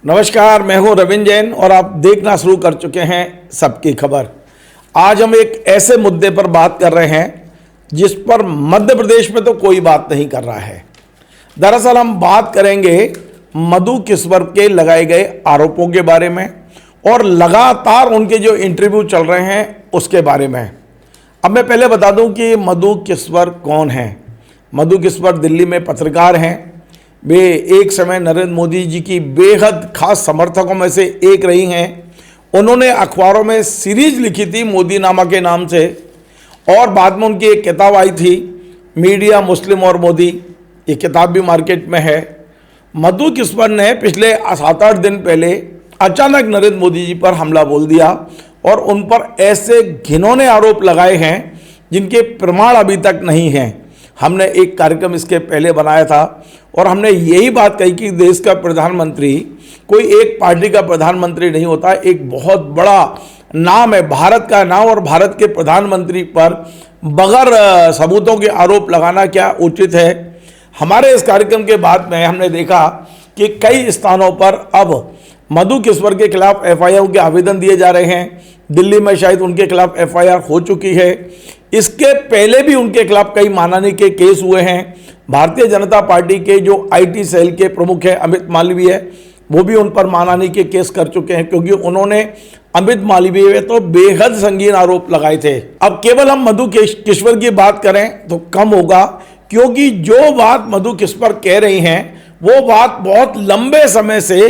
नमस्कार, मैं हूं रविंद्र जैन और आप देखना शुरू कर चुके हैं सबकी खबर। आज हम एक ऐसे मुद्दे पर बात कर रहे हैं जिस पर मध्य प्रदेश में तो कोई बात नहीं कर रहा है। दरअसल हम बात करेंगे मधु किश्वर के लगाए गए आरोपों के बारे में और लगातार उनके जो इंटरव्यू चल रहे हैं उसके बारे में। अब मैं पहले बता दूं कि मधु किश्वर कौन है। मधु किश्वर दिल्ली में पत्रकार हैं। वे एक समय नरेंद्र मोदी जी की बेहद खास समर्थकों में से एक रही हैं। उन्होंने अखबारों में सीरीज लिखी थी मोदी नामा के नाम से, और बाद में उनकी एक किताब आई थी मीडिया, मुस्लिम और मोदी। ये किताब भी मार्केट में है। मधु किश्वर ने पिछले 7-8 दिन पहले अचानक नरेंद्र मोदी जी पर हमला बोल दिया और उन पर ऐसे घिनौने आरोप लगाए हैं जिनके प्रमाण अभी तक नहीं हैं। हमने एक कार्यक्रम इसके पहले बनाया था और हमने यही बात कही कि देश का प्रधानमंत्री कोई एक पार्टी का प्रधानमंत्री नहीं होता, एक बहुत बड़ा नाम है भारत का नाम, और भारत के प्रधानमंत्री पर बगैर सबूतों के आरोप लगाना क्या उचित है। हमारे इस कार्यक्रम के बाद में हमने देखा कि कई स्थानों पर अब मधु किश्वर के खिलाफ एफआईआर के आवेदन दिए जा रहे हैं। दिल्ली में शायद उनके खिलाफ एफआईआर हो चुकी है। इसके पहले भी उनके खिलाफ कई मानहानि के केस हुए हैं। भारतीय जनता पार्टी के जो आईटी सेल के प्रमुख हैं अमित मालवीय, वो भी उन पर मानहानि के केस कर चुके हैं, क्योंकि उन्होंने अमित मालवीय तो बेहद संगीन आरोप लगाए थे। अब केवल हम मधु किश्वर की बात करें तो कम होगा, क्योंकि जो बात मधु किश्वर कह रही हैं वो बात बहुत लंबे समय से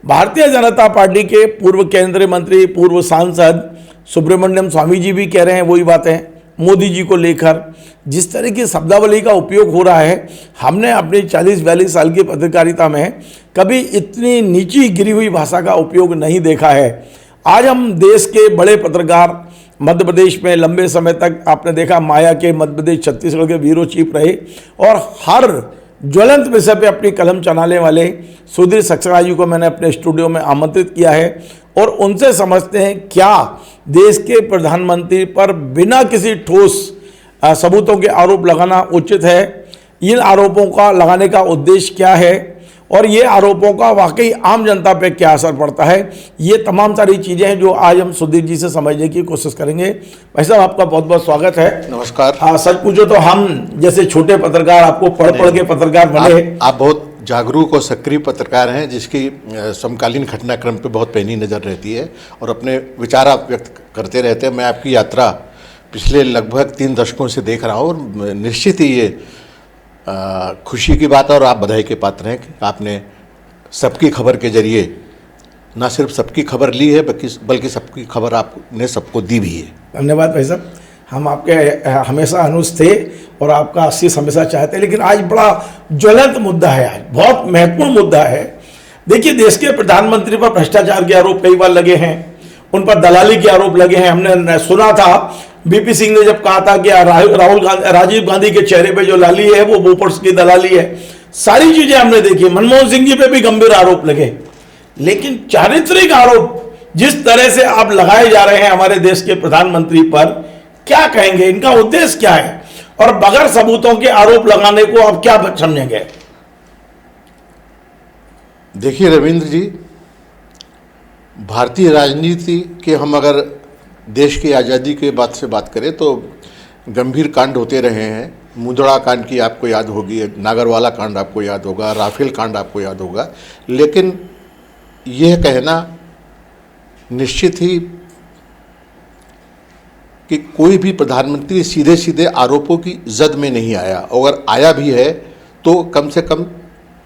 भारतीय जनता पार्टी के पूर्व केंद्रीय मंत्री, पूर्व सांसद सुब्रमण्यम स्वामी जी भी कह रहे हैं वही बातें मोदी जी को लेकर। जिस तरह की शब्दावली का उपयोग हो रहा है, हमने अपनी 40-42 साल की पत्रकारिता में कभी इतनी नीची गिरी हुई भाषा का उपयोग नहीं देखा है। आज हम देश के बड़े पत्रकार, मध्य प्रदेश में लंबे समय तक आपने देखा माया के मध्य प्रदेश छत्तीसगढ़ के ब्यूरो चीफ रहे और हर ज्वलंत विषय पे अपनी कलम चलाने वाले सुधीर सक्सेना जी को मैंने अपने स्टूडियो में आमंत्रित किया है और उनसे समझते हैं क्या देश के प्रधानमंत्री पर बिना किसी ठोस सबूतों के आरोप लगाना उचित है, इन आरोपों का लगाने का उद्देश्य क्या है और ये आरोपों का वाकई आम जनता पे क्या असर पड़ता है। ये तमाम सारी चीज़ें हैं जो आज हम सुधीर जी से समझने की कोशिश करेंगे। भाई साहब, आपका बहुत बहुत स्वागत है। नमस्कार। हाँ, सच पूछो तो हम जैसे छोटे पत्रकार आपको पढ़ पढ़ के पत्रकार बने। आप बहुत जागरूक और सक्रिय पत्रकार हैं, जिसकी समकालीन घटनाक्रम पे बहुत पैनी नज़र रहती है और अपने विचार आप व्यक्त करते रहते हैं। मैं आपकी यात्रा पिछले लगभग 3 दशकों से देख रहा हूँ और निश्चित ही ये खुशी की बात है और आप बधाई के पात्र हैं कि आपने सबकी खबर के जरिए न सिर्फ सबकी खबर ली है बल्कि सबकी खबर आपने सबको दी भी है। धन्यवाद भाई साहब, हम आपके हमेशा अनुज थे और आपका आशीष हमेशा चाहते हैं। लेकिन आज बड़ा ज्वलंत मुद्दा है, आज बहुत महत्वपूर्ण मुद्दा है। देखिए, देश के प्रधानमंत्री पर भ्रष्टाचार के आरोप कई बार लगे हैं, उन पर दलाली के आरोप लगे हैं। हमने सुना था बीपी सिंह ने जब कहा था कि राजीव गांधी के चेहरे पे जो लाली है वो बोफोर्स की दलाली है। सारी चीजें हमने देखी। मनमोहन सिंह जी पे भी गंभीर आरोप लगे, लेकिन चारित्रिक आरोप जिस तरह से आप लगाए जा रहे हैं हमारे देश के प्रधानमंत्री पर, क्या कहेंगे, इनका उद्देश्य क्या है और बगैर सबूतों के आरोप लगाने को आप क्या समझेंगे? देखिए रविंद्र जी, भारतीय राजनीति के हम अगर देश की आज़ादी के बाद से बात करें तो गंभीर कांड होते रहे हैं। मुंदड़ा कांड की आपको याद होगी, नागरवाला कांड आपको याद होगा, राफेल कांड आपको याद होगा। लेकिन यह कहना निश्चित ही कि कोई भी प्रधानमंत्री सीधे सीधे आरोपों की जद में नहीं आया, अगर आया भी है तो कम से कम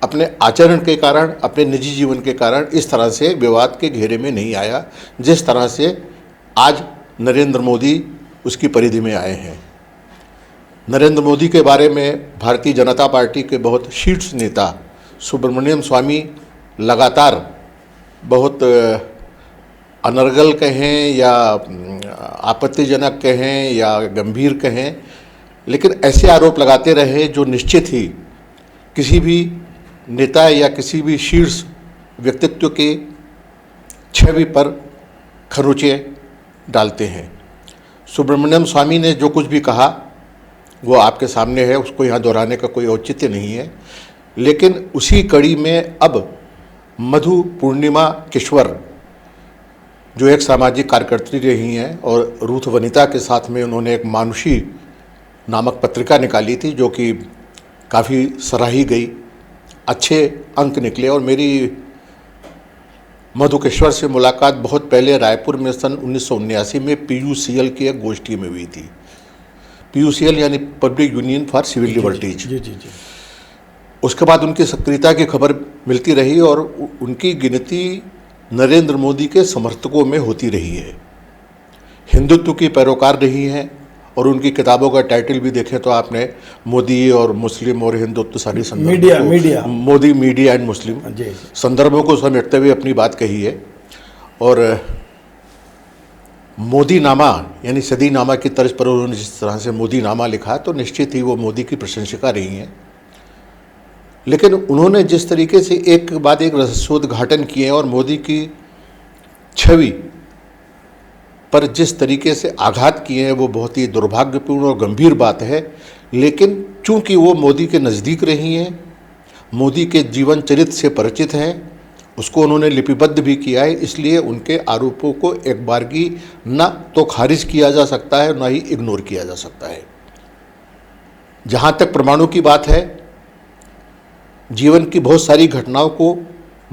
अपने आचरण के कारण, अपने निजी जीवन के कारण इस तरह से विवाद के घेरे में नहीं आया जिस तरह से आज नरेंद्र मोदी उसकी परिधि में आए हैं। नरेंद्र मोदी के बारे में भारतीय जनता पार्टी के बहुत शीर्ष नेता सुब्रमण्यम स्वामी लगातार बहुत अनर्गल कहें या आपत्तिजनक कहें या गंभीर कहें, लेकिन ऐसे आरोप लगाते रहे जो निश्चित ही किसी भी नेता या किसी भी शीर्ष व्यक्तित्व के छवि पर खरोंचे डालते हैं। सुब्रमण्यम स्वामी ने जो कुछ भी कहा वो आपके सामने है, उसको यहाँ दोहराने का कोई औचित्य नहीं है। लेकिन उसी कड़ी में अब मधु पूर्णिमा किश्वर जो एक सामाजिक कार्यकर्त्री रही हैं और रूथ वनिता के साथ में उन्होंने एक मानुषी नामक पत्रिका निकाली थी जो कि काफ़ी सराही गई, अच्छे अंक निकले। और मेरी मधु किश्वर से मुलाकात बहुत पहले रायपुर में सन 1979 में PUCL की एक गोष्ठी में हुई थी। PUCL यानी public union for civil liberties. जी जी जी। उसके बाद उनकी सक्रियता की खबर मिलती रही और उनकी गिनती नरेंद्र मोदी के समर्थकों में होती रही है। हिंदुत्व की पैरोकार रही हैं और उनकी किताबों का टाइटल भी देखें तो आपने मोदी और मुस्लिम और हिंदुत्व सारी media Modi media and Muslim जी। संदर्भों को समेटते हुए अपनी बात कही है। और मोदी नामा यानी सदी नामा की तर्ज पर उन्होंने जिस तरह से मोदी नामा लिखा तो निश्चित ही वो मोदी की प्रशंसिका रही हैं। लेकिन उन्होंने जिस तरीके से एक बाद एक रसोद्घाटन किए और मोदी की छवि पर जिस तरीके से आघात किए हैं वो बहुत ही दुर्भाग्यपूर्ण और गंभीर बात है। लेकिन चूंकि वो मोदी के नज़दीक रही हैं, मोदी के जीवन चरित्र से परिचित हैं, उसको उन्होंने लिपिबद्ध भी किया है, इसलिए उनके आरोपों को एक बारगी न तो खारिज किया जा सकता है, न ही इग्नोर किया जा सकता है। जहाँ तक प्रमाणों की बात है, जीवन की बहुत सारी घटनाओं को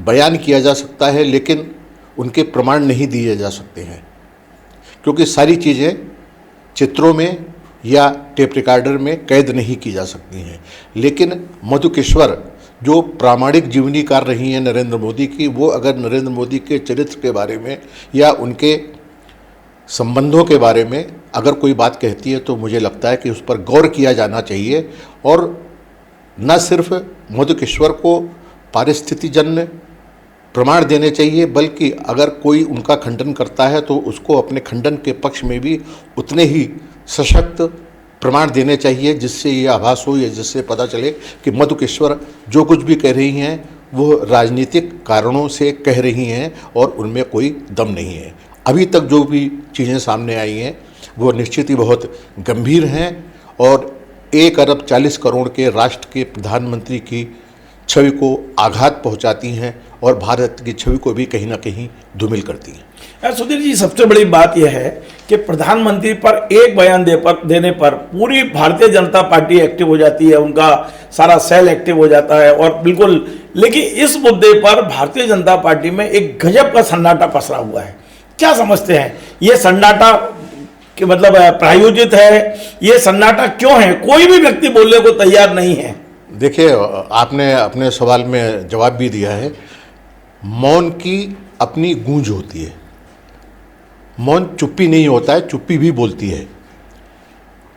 बयान किया जा सकता है, लेकिन उनके प्रमाण नहीं दिए जा सकते हैं, क्योंकि सारी चीज़ें चित्रों में या टेप रिकॉर्डर में कैद नहीं की जा सकती हैं। लेकिन मधु किश्वर जो प्रामाणिक जीवनीकार रही हैं नरेंद्र मोदी की, वो अगर नरेंद्र मोदी के चरित्र के बारे में या उनके संबंधों के बारे में अगर कोई बात कहती है तो मुझे लगता है कि उस पर गौर किया जाना चाहिए। और न सिर्फ मधु किश्वर को पारिस्थितिजन्य प्रमाण देने चाहिए, बल्कि अगर कोई उनका खंडन करता है तो उसको अपने खंडन के पक्ष में भी उतने ही सशक्त प्रमाण देने चाहिए, जिससे ये आभास हो या जिससे पता चले कि मधु किश्वर जो कुछ भी कह रही हैं वो राजनीतिक कारणों से कह रही हैं और उनमें कोई दम नहीं है। अभी तक जो भी चीज़ें सामने आई हैं वो निश्चित ही बहुत गंभीर हैं और 1 अरब 40 करोड़ के राष्ट्र के प्रधानमंत्री की छवि को आघात पहुंचाती हैं और भारत की छवि को भी कहीं ना कहीं धूमिल करती हैं। सुधीर जी, सबसे बड़ी बात यह है कि प्रधानमंत्री पर एक बयान देने पर पूरी भारतीय जनता पार्टी एक्टिव हो जाती है, उनका सारा सेल एक्टिव हो जाता है और बिल्कुल। लेकिन इस मुद्दे पर भारतीय जनता पार्टी में एक गजब का सन्नाटा पसरा हुआ है। क्या समझते हैं, ये सन्नाटा कि मतलब प्रायोजित है? ये सन्नाटा क्यों है? कोई भी व्यक्ति बोलने को तैयार नहीं है। देखिए, आपने अपने सवाल में जवाब भी दिया है। मौन की अपनी गूंज होती है, मौन चुप्पी नहीं होता है, चुप्पी भी बोलती है।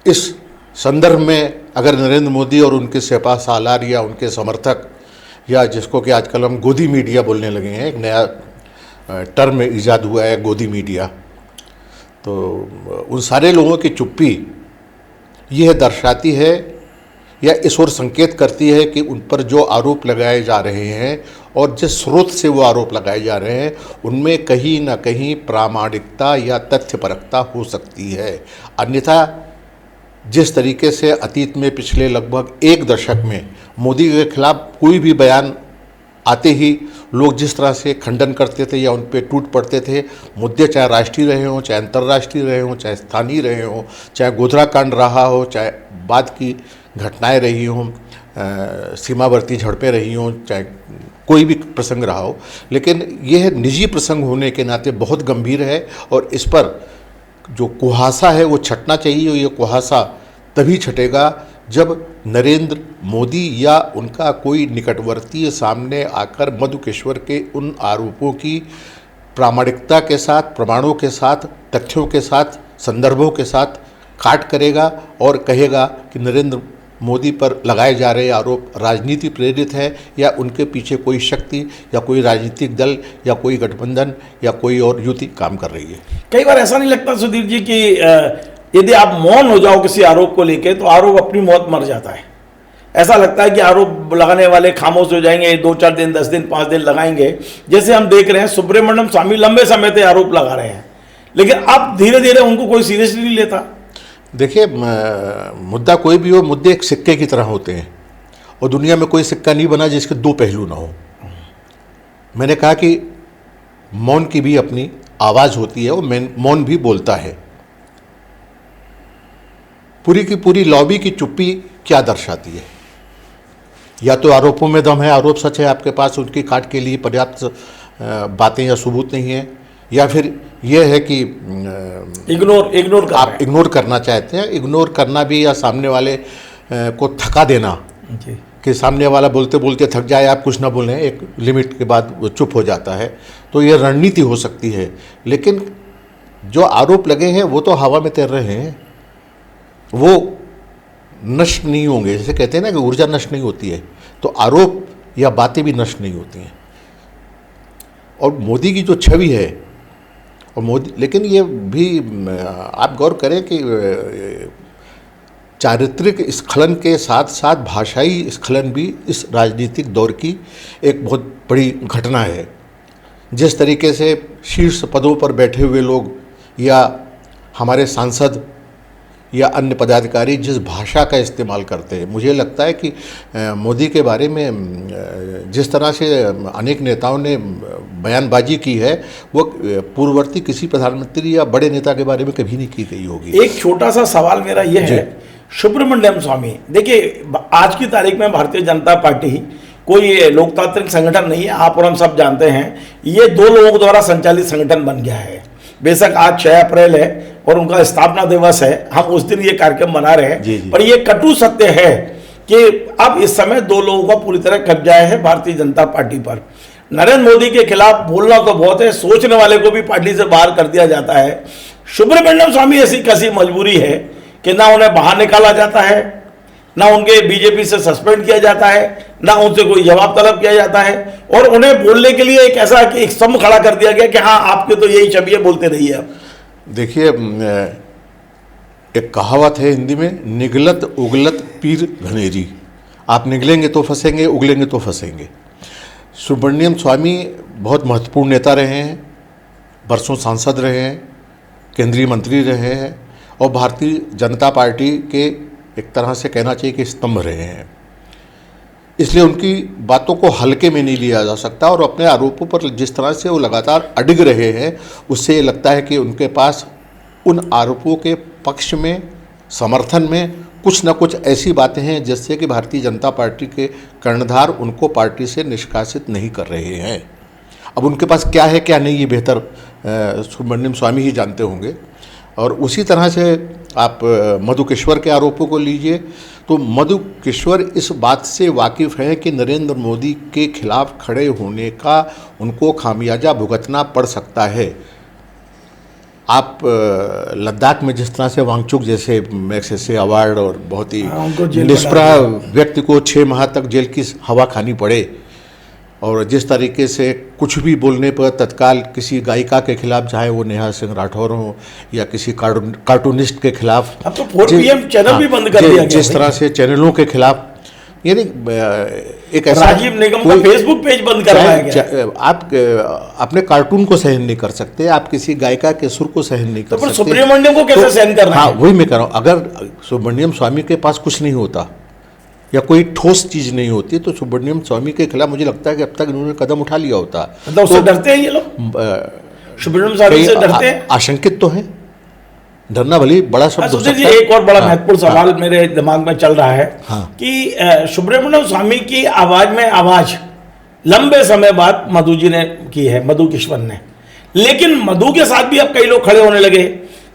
इस संदर्भ में अगर नरेंद्र मोदी और उनके सेपा सालार या उनके समर्थक या जिसको कि आजकल हम गोदी मीडिया बोलने लगे हैं, एक नया टर्म ईजाद हुआ है गोदी मीडिया, तो उन सारे लोगों की चुप्पी यह दर्शाती है या इस ओर संकेत करती है कि उन पर जो आरोप लगाए जा रहे हैं और जिस स्रोत से वो आरोप लगाए जा रहे हैं उनमें कहीं ना कहीं प्रामाणिकता या तथ्यपरकता हो सकती है। अन्यथा जिस तरीके से अतीत में पिछले लगभग 1 दशक में मोदी के खिलाफ कोई भी बयान आते ही लोग जिस तरह से खंडन करते थे या उन पर टूट पड़ते थे, मुद्दे चाहे राष्ट्रीय रहे हों, चाहे अंतर्राष्ट्रीय रहे हों, चाहे स्थानीय रहे हों, चाहे गोधरा कांड रहा हो, चाहे बाद की घटनाएं रही हों, सीमावर्ती झड़पें रही हों, चाहे कोई भी प्रसंग रहा हो, लेकिन यह निजी प्रसंग होने के नाते बहुत गंभीर है और इस पर जो कुहासा है वो छटना चाहिए। और ये कुहासा तभी छटेगा जब नरेंद्र मोदी या उनका कोई निकटवर्ती सामने आकर मधु किश्वर के उन आरोपों की प्रामाणिकता के साथ, प्रमाणों के साथ, तथ्यों के साथ, संदर्भों के साथ काट करेगा और कहेगा कि नरेंद्र मोदी पर लगाए जा रहे आरोप राजनीति प्रेरित है या उनके पीछे कोई शक्ति या कोई राजनीतिक दल या कोई गठबंधन या कोई और युति काम कर रही है। कई बार ऐसा नहीं लगता सुधीर जी कि यदि आप मौन हो जाओ किसी आरोप को लेकर तो आरोप अपनी मौत मर जाता है? ऐसा लगता है कि आरोप लगाने वाले खामोश हो जाएंगे, 2-4 दिन, 10 दिन, 5 दिन लगाएंगे। जैसे हम देख रहे हैं सुब्रमण्यम स्वामी लंबे समय से आरोप लगा रहे हैं, लेकिन अब धीरे धीरे उनको कोई सीरियसली नहीं लेता। देखिए, मुद्दा कोई भी हो, मुद्दे एक सिक्के की तरह होते हैं और दुनिया में कोई सिक्का नहीं बना जिसके 2 पहलू ना हो। मैंने कहा कि मौन की भी अपनी आवाज़ होती है, वो मौन भी बोलता है। पूरी की पूरी लॉबी की चुप्पी क्या दर्शाती है? या तो आरोपों में दम है, आरोप सच है, आपके पास उनकी काट के लिए पर्याप्त बातें या सबूत नहीं है, या फिर यह है कि इग्नोर आप इग्नोर करना चाहते हैं। इग्नोर करना भी या सामने वाले को थका देना जी। कि सामने वाला बोलते बोलते थक जाए, आप कुछ ना बोलें, एक लिमिट के बाद वो चुप हो जाता है, तो ये रणनीति हो सकती है। लेकिन जो आरोप लगे हैं वो तो हवा में तैर रहे हैं, वो नष्ट नहीं होंगे। जैसे कहते हैं ना कि ऊर्जा नष्ट नहीं होती है, तो आरोप या बातें भी नष्ट नहीं होती हैं। और मोदी की जो छवि है, और मोदी, लेकिन ये भी आप गौर करें कि चारित्रिक स्खलन के साथ साथ भाषाई स्खलन भी इस राजनीतिक दौर की एक बहुत बड़ी घटना है। जिस तरीके से शीर्ष पदों पर बैठे हुए लोग या हमारे सांसद या अन्य पदाधिकारी जिस भाषा का इस्तेमाल करते हैं, मुझे लगता है कि मोदी के बारे में जिस तरह से अनेक नेताओं ने बयानबाजी की है, वो पूर्ववर्ती किसी प्रधानमंत्री या बड़े नेता के बारे में कभी नहीं की गई होगी। एक छोटा सा सवाल मेरा यह है, सुब्रमण्यम स्वामी, देखिए आज की तारीख में भारतीय जनता पार्टी कोई लोकतांत्रिक संगठन नहीं है, आप और हम सब जानते हैं। ये दो लोगों द्वारा संचालित संगठन बन गया है। बेशक आज 6 अप्रैल है और उनका स्थापना दिवस है, हम उस दिन ये कार्यक्रम मना रहे हैं, जी जी। पर ये कटु सत्य है कि अब इस समय दो लोगों का पूरी तरह कब्जा है भारतीय जनता पार्टी पर। नरेंद्र मोदी के खिलाफ बोलना तो बहुत है, सोचने वाले को भी पार्टी से बाहर कर दिया जाता है। सुब्रमण्यम स्वामी ऐसी कसी मजबूरी है कि ना उन्हें बाहर निकाला जाता है, ना उनके बीजेपी से सस्पेंड किया जाता है, ना उनसे कोई जवाब तलब किया जाता है, और उन्हें बोलने के लिए एक ऐसा कि एक स्तंभ खड़ा कर दिया गया कि हाँ आपके तो यही छवि है, बोलते रहिए। अब देखिए, एक कहावत है हिंदी में, निगलत उगलत पीर घनेरी। आप निगलेंगे तो फंसेंगे, उगलेंगे तो फंसेंगे। सुब्रमण्यम स्वामी बहुत महत्वपूर्ण नेता रहे हैं, बरसों सांसद रहे हैं, केंद्रीय मंत्री रहे हैं, और भारतीय जनता पार्टी के एक तरह से कहना चाहिए कि स्तंभ रहे हैं। इसलिए उनकी बातों को हल्के में नहीं लिया जा सकता, और अपने आरोपों पर जिस तरह से वो लगातार अडिग रहे हैं, उससे ये लगता है कि उनके पास उन आरोपों के पक्ष में, समर्थन में कुछ न कुछ ऐसी बातें हैं जिससे कि भारतीय जनता पार्टी के कर्णधार उनको पार्टी से निष्कासित नहीं कर रहे हैं। अब उनके पास क्या है क्या नहीं, ये बेहतर सुब्रमण्यम स्वामी ही जानते होंगे। और उसी तरह से आप मधु किश्वर के आरोपों को लीजिए, तो मधु किश्वर इस बात से वाकिफ़ हैं कि नरेंद्र मोदी के खिलाफ खड़े होने का उनको खामियाजा भुगतना पड़ सकता है। आप लद्दाख में जिस तरह से वांगचुक जैसे मैग्सेसे अवार्ड और बहुत ही निष्प्रह व्यक्ति को 6 माह तक जेल की हवा खानी पड़े, और जिस तरीके से कुछ भी बोलने पर तत्काल किसी गायिका के खिलाफ, चाहे वो नेहा सिंह राठौर हो या किसी कार्टूनिस्ट के खिलाफ, अब तो 4 PM चैनल भी बंद कर दिया गया। जिस तरह से चैनलों के खिलाफ, यानी एक ऐसा राजीव निगम का फेसबुक पेज बंद करवाया गया। आप अपने कार्टून को सहन नहीं कर सकते, आप किसी गायिका के सुर को सहन नहीं कर सकते, सुब्रमण्यम को कैसे सहन करना है? हाँ, वही मैं कह रहा हूँ। अगर सुब्रमण्यम स्वामी के पास कुछ नहीं होता या कोई ठोस चीज नहीं होती, तो सुब्रमण्यम स्वामी के खिलाफ मुझे लगता है कि अब तक इन्होंने कदम उठा लिया होता। मतलब उससे डरते हैं ये लोग, सुब्रमण्यम स्वामी से डरते हैं, आशंकित तो है। डरना भले बड़ा शब्द हो सकता है। एक और बड़ा महत्वपूर्ण सवाल मेरे दिमाग में चल रहा है कि सुब्रमण्यम स्वामी की आवाज में आवाज लंबे समय बाद मधु जी ने की है, मधु किश्वर ने। लेकिन मधु के साथ भी अब कई लोग खड़े होने लगे।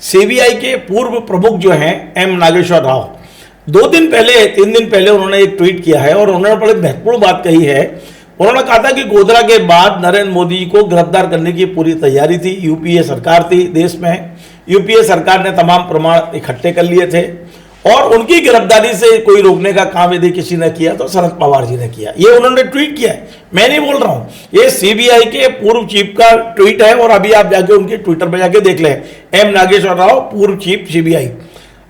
सीबीआई के पूर्व प्रमुख जो हैं एम नागेश्वर राव, 2 दिन पहले 3 दिन पहले उन्होंने एक ट्वीट किया है और उन्होंने बड़ी महत्वपूर्ण बात कही है। उन्होंने कहा था कि गोधरा के बाद नरेंद्र मोदी को गिरफ्तार करने की पूरी तैयारी थी, यूपीए सरकार थी देश में, यूपीए सरकार ने तमाम प्रमाण इकट्ठे कर लिए थे, और उनकी गिरफ्तारी से कोई रोकने का काम यदि किसी ने किया तो शरद पवार जी ने किया। ये उन्होंने ट्वीट किया है, मैं नहीं बोल रहा हूं, ये सीबीआई के पूर्व चीफ का ट्वीट है, और अभी आप जाके उनके ट्विटर पर जाके देख लें, एम नागेश्वर राव, पूर्व चीफ सीबीआई।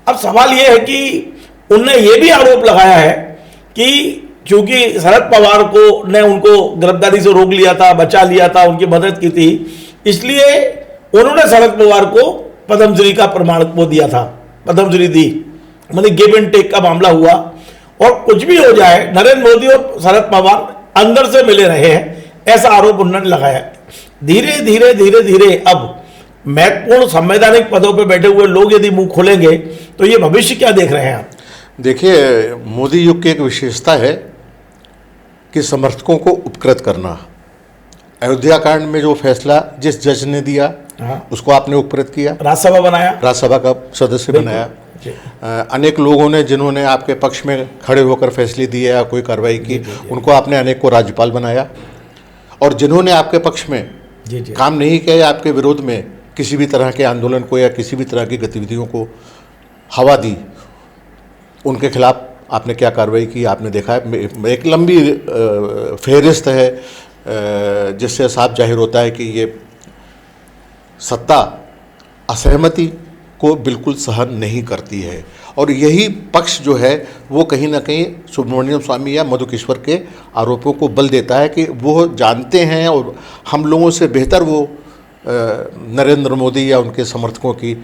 अब सवाल यह है कि उनने ये भी आरोप लगाया है कि चूंकि शरद पवार को ने उनको गिरफ्तारी से रोक लिया था, बचा लिया था, उनकी मदद की थी, इसलिए उन्होंने शरद पवार को पद्मश्री का प्रमाण वो दिया था, पद्मश्री दी, मतलब गिव एंड टेक का मामला हुआ। और कुछ भी हो जाए, नरेंद्र मोदी और शरद पवार अंदर से मिले रहे हैं, ऐसा आरोप उन्होंने लगाया। धीरे धीरे धीरे धीरे अब महत्वपूर्ण संवैधानिक पदों पर बैठे हुए लोग यदि मुंह खोलेंगे तो ये भविष्य क्या देख रहे हैं आप? देखिए, मोदी युग की एक विशेषता है कि समर्थकों को उपकृत करना। अयोध्या कांड में जो फैसला जिस जज ने दिया, हाँ। उसको आपने उपकृत किया, राज्यसभा बनाया, राज्यसभा का सदस्य बनाया। अनेक लोगों ने जिन्होंने आपके पक्ष में खड़े होकर फैसले दिए या कोई कार्रवाई की, उनको आपने अनेक को राज्यपाल बनाया। और जिन्होंने आपके पक्ष में काम नहीं किया या आपके विरोध में किसी भी तरह के आंदोलन को या किसी भी तरह की गतिविधियों को हवा दी, उनके खिलाफ आपने क्या कार्रवाई की आपने देखा है। एक लंबी फहरिस्त है जिससे साफ जाहिर होता है कि ये सत्ता असहमति को बिल्कुल सहन नहीं करती है। और यही पक्ष जो है वो कहीं ना कहीं सुब्रमण्यम स्वामी या मधुकेश्वर के आरोपों को बल देता है कि वो जानते हैं और हम लोगों से बेहतर वो नरेंद्र मोदी या उनके समर्थकों की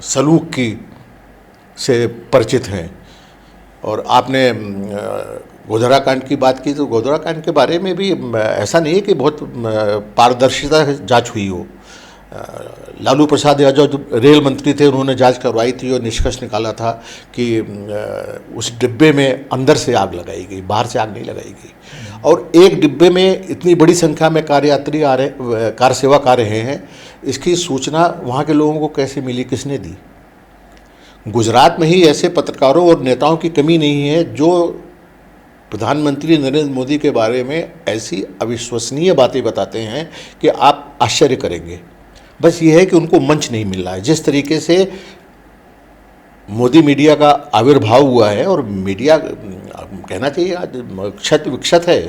सलूक की से परिचित हैं। और आपने गोधरा कांड की बात की, तो गोधरा कांड के बारे में भी ऐसा नहीं है कि बहुत पारदर्शिता जांच हुई हो। लालू प्रसाद यादव जो रेल मंत्री थे, उन्होंने जांच करवाई थी और निष्कर्ष निकाला था कि उस डिब्बे में अंदर से आग लगाई गई, बाहर से आग नहीं लगाई गई। और एक डिब्बे में इतनी बड़ी संख्या में कार यात्री आ रहे, कार सेवक आ रहे हैं, इसकी सूचना वहाँ के लोगों को कैसे मिली, किसने दी? गुजरात में ही ऐसे पत्रकारों और नेताओं की कमी नहीं है जो प्रधानमंत्री नरेंद्र मोदी के बारे में ऐसी अविश्वसनीय बातें बताते हैं कि आप आश्चर्य करेंगे। बस ये है कि उनको मंच नहीं मिल रहा है। जिस तरीके से मोदी मीडिया का आविर्भाव हुआ है, और मीडिया कहना चाहिए आज क्षत विक्षत है,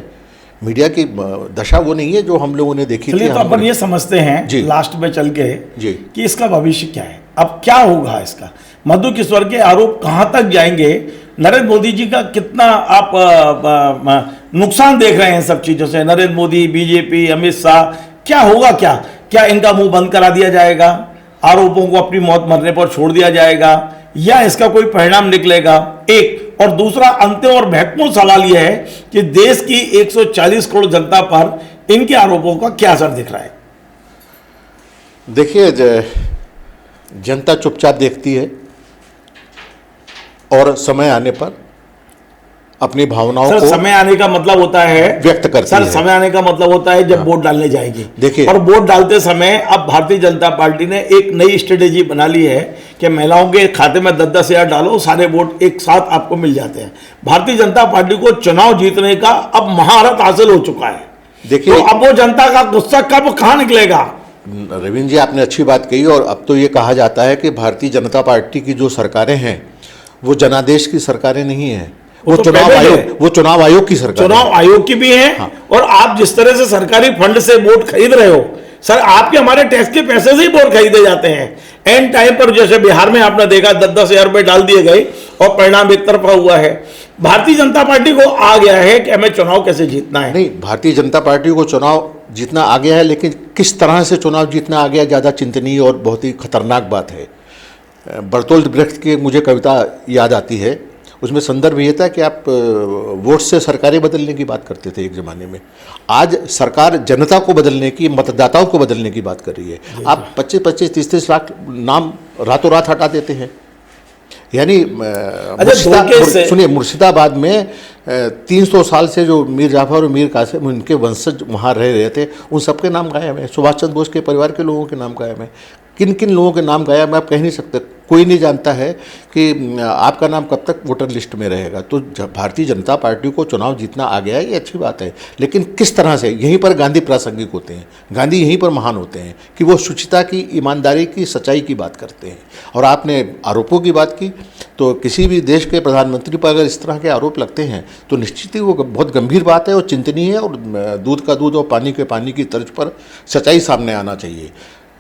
मीडिया की दशा वो नहीं है जो हम लोगों ने देखी थी। तो अपन ये समझते हैं लास्ट में चल के जी कि इसका भविष्य क्या है, अब क्या होगा इसका? मधु किश्वर के आरोप कहाँ तक जाएंगे? नरेंद्र मोदी जी का कितना आप नुकसान देख रहे हैं सब चीज़ों से? नरेंद्र मोदी, बीजेपी, अमित शाह, क्या होगा? क्या इनका मुंह बंद करा दिया जाएगा? आरोपों को अपनी मौत मरने पर छोड़ दिया जाएगा या इसका कोई परिणाम निकलेगा? एक और दूसरा अंतिम और महत्वपूर्ण सवाल यह है कि देश की 140 करोड़ जनता पर इनके आरोपों का क्या असर दिख रहा है? देखिए, जनता चुपचाप देखती है और समय आने पर अपनी भावनाओं को समय आने का मतलब होता है व्यक्त करती है। समय आने का मतलब होता है जब वोट डालने जाएगी। देखिए, और वोट डालते समय अब भारतीय जनता पार्टी ने एक नई स्ट्रेटेजी बना ली है कि महिलाओं के खाते में 10-10 हज़ार डालो, सारे वोट एक साथ आपको मिल जाते हैं। भारतीय जनता पार्टी को चुनाव जीतने का अब महारत हासिल हो चुका है। देखिए, तो अब वो जनता का गुस्सा कब कहाँ निकलेगा? रविंद्र जी, आपने अच्छी बात कही। और अब तो ये कहा जाता है कि भारतीय जनता पार्टी की जो सरकारें हैं वो जनादेश की सरकारें नहीं हैं, वो तो चुनाव आयोग की सरकार, चुनाव आयोग की भी है। हाँ। और आप जिस तरह से सरकारी फंड से वोट खरीद रहे हो, सर आपके हमारे टैक्स के पैसे से ही वोट खरीदे जाते हैं। एंड टाइम पर जैसे बिहार में आपने देखा 10-10 हज़ार रुपए डाल दिए गए और परिणाम एक तरफा हुआ है। भारतीय जनता पार्टी को आ गया है कि हमें चुनाव कैसे जीतना है। नहीं, भारतीय जनता पार्टी को चुनाव जीतना आ गया है, लेकिन किस तरह से चुनाव जीतना आ गया ज़्यादा चिंतनीय और बहुत ही खतरनाक बात है। बर्तोल्ड ब्रेख्ट की मुझे कविता याद आती है, उसमें संदर्भ ये था कि आप वोट से सरकारें बदलने की बात करते थे एक ज़माने में। आज सरकार जनता को बदलने की, मतदाताओं को बदलने की बात कर रही है। आप 25-25, 30-30 लाख नाम रातों रात हटा देते हैं। यानी सुनिए, मुर्शिदाबाद में 300 साल से जो मीर जाफर और मीर कासिम उनके वंशज वहाँ रह रहे थे, उन सबके नाम गायब हैं। सुभाष चंद्र बोस के परिवार के लोगों के नाम गायब हैं। किन किन लोगों के नाम गायब हैं आप कह नहीं सकते। कोई नहीं जानता है कि आपका नाम कब तक वोटर लिस्ट में रहेगा। तो भारतीय जनता पार्टी को चुनाव जीतना आ गया है, ये अच्छी बात है, लेकिन किस तरह से? यहीं पर गांधी प्रासंगिक होते हैं। गांधी यहीं पर महान होते हैं कि वो शुचिता की, ईमानदारी की, सच्चाई की बात करते हैं। और आपने आरोपों की बात की, तो किसी भी देश के प्रधानमंत्री पर अगर इस तरह के आरोप लगते हैं तो निश्चित ही वो बहुत गंभीर बात है और चिंतनीय है। और दूध का दूध और पानी के पानी की तर्ज पर सच्चाई सामने आना चाहिए।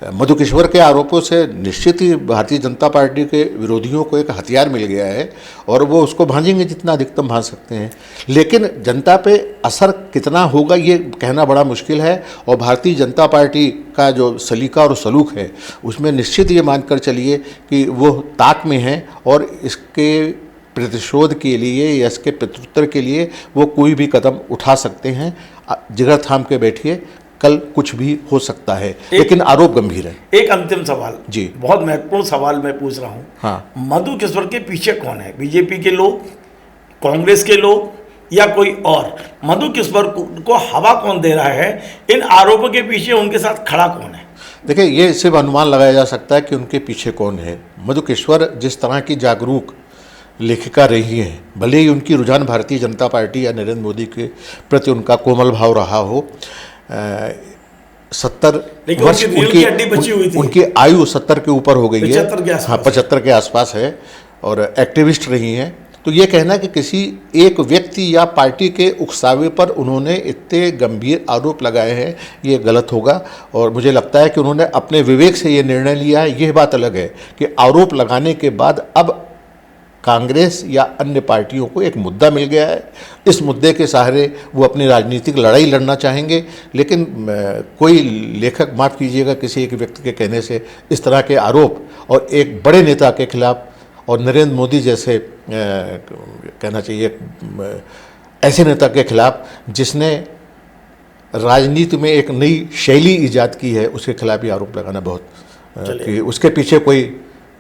मधु किश्वर के आरोपों से निश्चित ही भारतीय जनता पार्टी के विरोधियों को एक हथियार मिल गया है और वो उसको भांजेंगे जितना अधिकतम भांज सकते हैं। लेकिन जनता पे असर कितना होगा ये कहना बड़ा मुश्किल है। और भारतीय जनता पार्टी का जो सलीका और सलूक है उसमें निश्चित ये मानकर चलिए कि वो ताक में है और इसके प्रतिशोध के लिए या इसके प्रत्युत्तर के लिए वो कोई भी कदम उठा सकते हैं। जिगर थाम के बैठिए, कल कुछ भी हो सकता है, लेकिन आरोप गंभीर है। एक अंतिम सवाल, जी, बहुत महत्वपूर्ण सवाल मैं पूछ रहा हूँ। हाँ, मधु किश्वर के पीछे कौन है? बीजेपी के लोग, कांग्रेस के लोग, या कोई और? मधु किश्वर को हवा कौन दे रहा है? इन आरोपों के पीछे उनके साथ खड़ा कौन है? देखिए, ये सिर्फ अनुमान लगाया जा सकता है कि उनके पीछे कौन है। मधु किश्वर जिस तरह की जागरूक लेखिका रही हैं, भले ही उनकी रुझान भारतीय जनता पार्टी या नरेंद्र मोदी के प्रति उनका कोमल भाव रहा हो, 70 वर्ष उनकी आयु 70 के ऊपर हो गई है, हाँ 75 के आसपास है, और एक्टिविस्ट रही हैं। तो ये कहना कि किसी एक व्यक्ति या पार्टी के उकसावे पर उन्होंने इतने गंभीर आरोप लगाए हैं, ये गलत होगा। और मुझे लगता है कि उन्होंने अपने विवेक से ये निर्णय लिया है। यह बात अलग है कि आरोप लगाने के बाद अब कांग्रेस या अन्य पार्टियों को एक मुद्दा मिल गया है, इस मुद्दे के सहारे वो अपनी राजनीतिक लड़ाई लड़ना चाहेंगे। लेकिन कोई लेखक, माफ़ कीजिएगा, किसी एक व्यक्ति के कहने से इस तरह के आरोप, और एक बड़े नेता के खिलाफ, और नरेंद्र मोदी जैसे कहना चाहिए ऐसे नेता के खिलाफ जिसने राजनीति में एक नई शैली ईजाद की है, उसके खिलाफ ही आरोप लगाना बहुत कि उसके पीछे कोई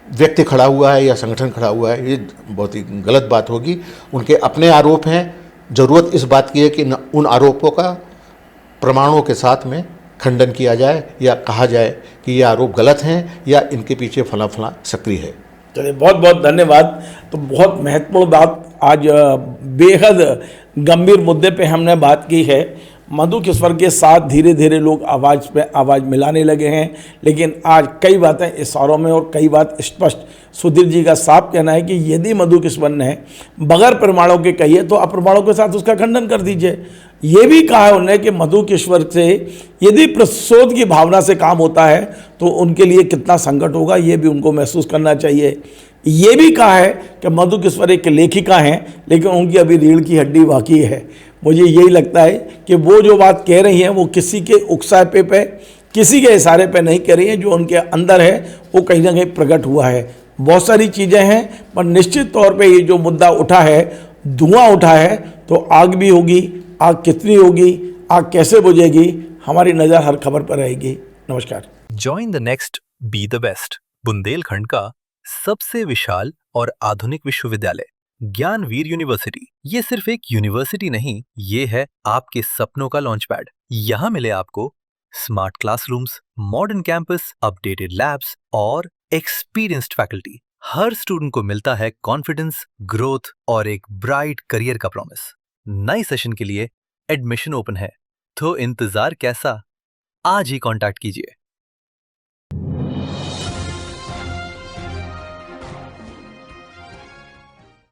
व्यक्ति खड़ा हुआ है या संगठन खड़ा हुआ है, ये बहुत ही गलत बात होगी। उनके अपने आरोप हैं। ज़रूरत इस बात की है कि उन आरोपों का प्रमाणों के साथ में खंडन किया जाए, या कहा जाए कि ये आरोप गलत हैं या इनके पीछे फला फला सक्रिय है। चलिए, बहुत बहुत धन्यवाद। तो बहुत महत्वपूर्ण बात, आज बेहद गंभीर मुद्दे पे हमने बात की है। मधु किश्वर के साथ धीरे धीरे लोग आवाज़ पे आवाज़ मिलाने लगे हैं, लेकिन आज कई बातें इशारों में और कई बात स्पष्ट सुधीर जी का साफ कहना है कि यदि मधु किश्वर ने बगैर प्रमाणों के कही है तो अप्रमाणों के साथ उसका खंडन कर दीजिए। ये भी कहा है उन्होंने कि मधु किश्वर से यदि प्रतिशोध की भावना से काम होता है तो उनके लिए कितना संकट होगा, ये भी उनको महसूस करना चाहिए। ये भी कहा है कि मधु किश्वर एक लेखिका हैं, लेकिन उनकी अभी रीढ़ की हड्डी बाकी है। मुझे यही लगता है कि वो जो बात कह रही हैं वो किसी के उकसावे पे, किसी के इशारे पे नहीं कह रही हैं, जो उनके अंदर है वो कहीं ना कहीं प्रकट हुआ है। बहुत सारी चीज़ें हैं, पर निश्चित तौर पे ये जो मुद्दा उठा है, धुआं उठा है, तो आग भी होगी। आग कितनी होगी, आग कैसे बुझेगी, हमारी नज़र हर खबर पर रहेगी। नमस्कार। Join the next be the best, Bundelkhand का सबसे विशाल और आधुनिक विश्वविद्यालय ज्ञानवीर यूनिवर्सिटी। ये सिर्फ एक यूनिवर्सिटी नहीं, ये है आपके सपनों का लॉन्च पैड। यहाँ मिले आपको smart classrooms, modern campus, updated labs और एक्सपीरियंस्ड फैकल्टी। हर स्टूडेंट को मिलता है कॉन्फिडेंस, ग्रोथ और एक ब्राइट करियर का प्रॉमिस। नए सेशन के लिए एडमिशन ओपन है, तो इंतजार कैसा? आज ही कांटेक्ट कीजिए।